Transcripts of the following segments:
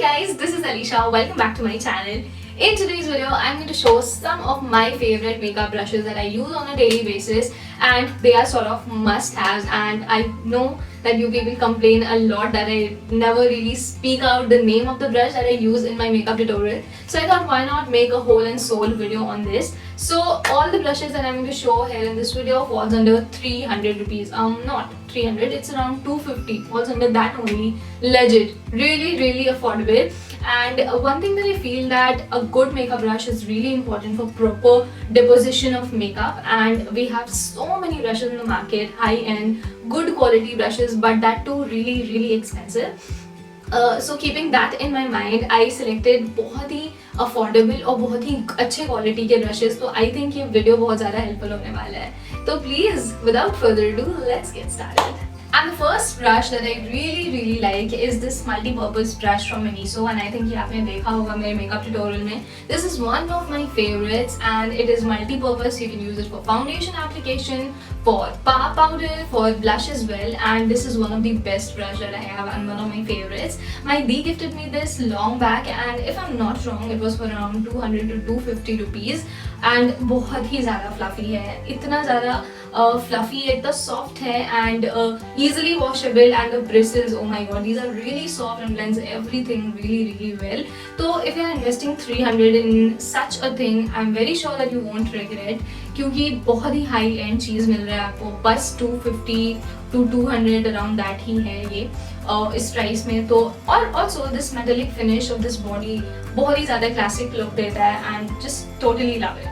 guys, this is Alisha. Welcome back to my channel. In today's video, I'm going to show some of my favorite makeup brushes that I use on a daily basis, and they are sort of must-haves. And I know that you people complain a lot that I never really speak out the name of the brush that I use in my makeup tutorial. So I thought, why not make a whole and soul video on this. So all the brushes that I'm going to show here in this video falls under 300 rupees. Not 300, it's around 250. Falls under that only. Legit, really affordable. And one thing that I feel that a good makeup brush is really important for proper deposition of makeup, and we have so many brushes in the market, high-end, good quality brushes, but that too really expensive. So keeping that in my mind, I selected बहुत ही affordable और बहुत ही अच्छे quality के brushes. तो I think ये video बहुत ज़्यादा helpful होने वाला है. तो please, without further ado, let's get started. And the first brush that I really like is this multi-purpose brush from Miniso, and I think ये आपने देखा होगा मेरे makeup tutorial में. This is one of my favorites, and it is multi-purpose. You can use it for foundation application, for powder, for blush as well, and this is one of the best brush that I have and one of my favorites. My Dee gifted me this long back, and if I'm not wrong, it was for around 200 to 250 rupees, and बहुत ही ज़्यादा fluffy है, इतना ज़्यादा fluffy, इतना soft है, and easily washable, and the bristles, oh my god, these are really soft and blends everything really well. So if you are investing 300 in such a thing, I'm very sure that you won't regret, क्योंकि बहुत ही high end चीज़ मिल रहा है आपको. बस 250 to 200 around that ही है ये इस price में. तो और also this metallic finish of this body बहुत ही ज़्यादा classic look देता है, and just totally love it.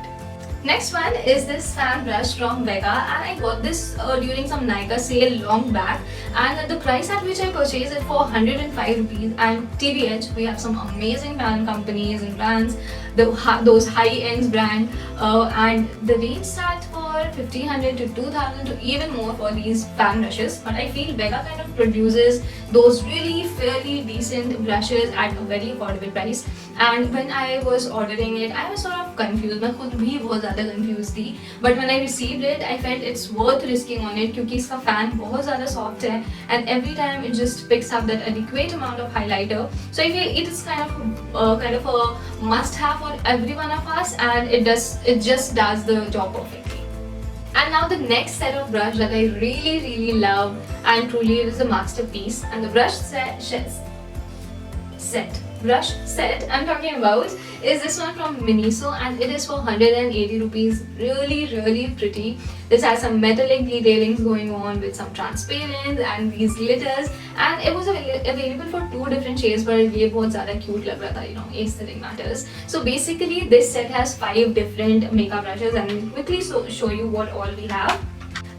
Next one is this fan brush from Vega, and I got this during some Nykaa sale long back, and the price at which I purchased it for 105 rupees. And TBH, we have some amazing fan companies and brands, those high-end brands, and the range starts for 1500 to 2000 to even more for these fan brushes. But I feel Vega kind of produces those really fairly decent brushes at a very affordable price. And when I was ordering it, I was sort of confused. मैं खुद भी बहुत ज़्यादा confused थी. But when I received it, I felt it's worth risking on it, क्योंकि इसका fan बहुत ज़्यादा soft है, and every time it just picks up that adequate amount of highlighter. So I feel it is kind of a must-have for every one of us, and it just does the job perfectly. And now the next set of brush that I really love, and truly it is a masterpiece, and the brush set I'm talking about is this one from Miniso, and it is for 180 rupees. Really pretty. This has some metallic detailings going on with some transparent and these glitters, and it was available for 2 different shades, but ये बहुत ज़्यादा cute लग रहा था, you know, aesthetic matters. So basically this set has 5 different makeup brushes, and I'll quickly show you what all we have.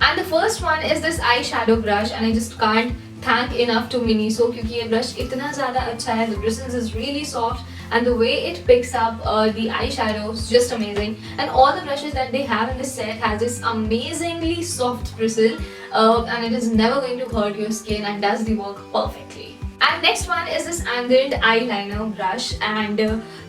And the first one is this eyeshadow brush, and I just can't thank enough to Miniso क्योंकि ये brush इतना ज़्यादा अच्छा है. The bristles is really soft, and the way it picks up the eyeshadow is just amazing. And all the brushes that they have in this set has this amazingly soft bristle, and it is never going to hurt your skin and does the work perfectly. And next one is this angled eyeliner brush, and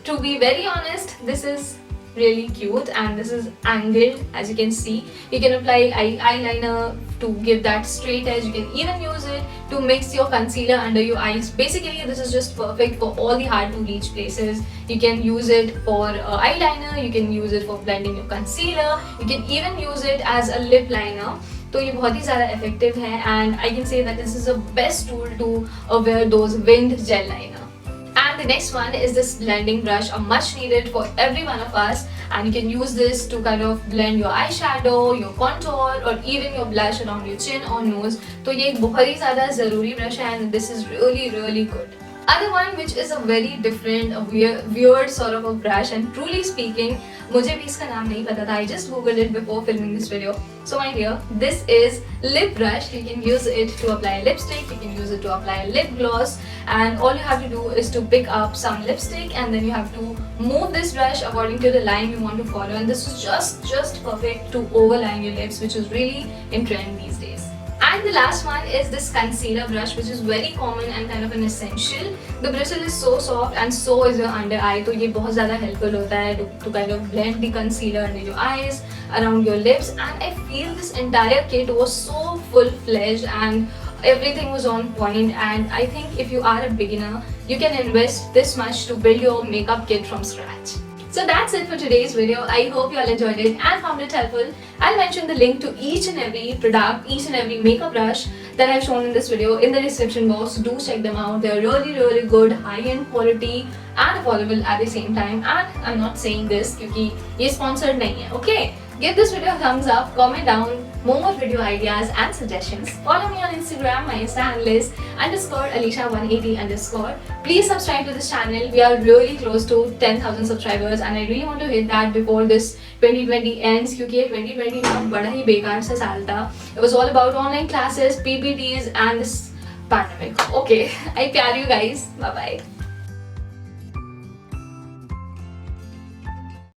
to be very honest, this is really cute, and this is angled. As you can see, you can apply eyeliner to give that straight edge. You can even use it to mix your concealer under your eyes. Basically this is just perfect for all the hard to reach places. You can use it for eyeliner, you can use it for blending your concealer, you can even use it as a lip liner. तो ये बहुत ही ज़्यादा effective है, and I can say that this is the best tool to wear those winged gel liner. And the next one is this blending brush, a much needed for every one of us, and you can use this to kind of blend your eyeshadow, your contour, or even your blush around your chin or nose. तो ये एक बहुत ही ज़्यादा ज़रूरी brush है, and this is really good. Other one which is a very different, weird sort of a brush, and truly speaking, मुझे भी इसका नाम नहीं पता था. I just googled it before filming this video. So my dear, this is lip brush. You can use it to apply lipstick, you can use it to apply lip gloss, and all you have to do is to pick up some lipstick, and then you have to move this brush according to the line you want to follow, and this is just perfect to overline your lips, which is really in trend these days. And the last one is this concealer brush, which is very common and kind of an essential. The bristle is so soft, and so is your under eye. तो ये बहुत ज़्यादा helpful होता है to kind of blend the concealer under your eyes, around your lips. And I feel this entire kit was so full-fledged, and everything was on point. And I think if you are a beginner, you can invest this much to build your makeup kit from scratch. So that's it for today's video. I hope you all enjoyed it and found it helpful. I'll mention the link to each and every product, each and every makeup brush that I've shown in this video in the description box. Do check them out. They're really good, high-end quality and affordable at the same time. And I'm not saying this because ये sponsored नहीं है, okay? Give this video a thumbs up, comment down more video ideas and suggestions. Follow me on Instagram, my Insta handle is _Alisha180_. Please subscribe to this channel. We are really close to 10,000 subscribers and I really want to hit that before this 2020 ends because 2020 ना बड़ा ही बेकार सा साल था. It was all about online classes, PPTs and this pandemic. Okay, I pyar you guys. Bye bye.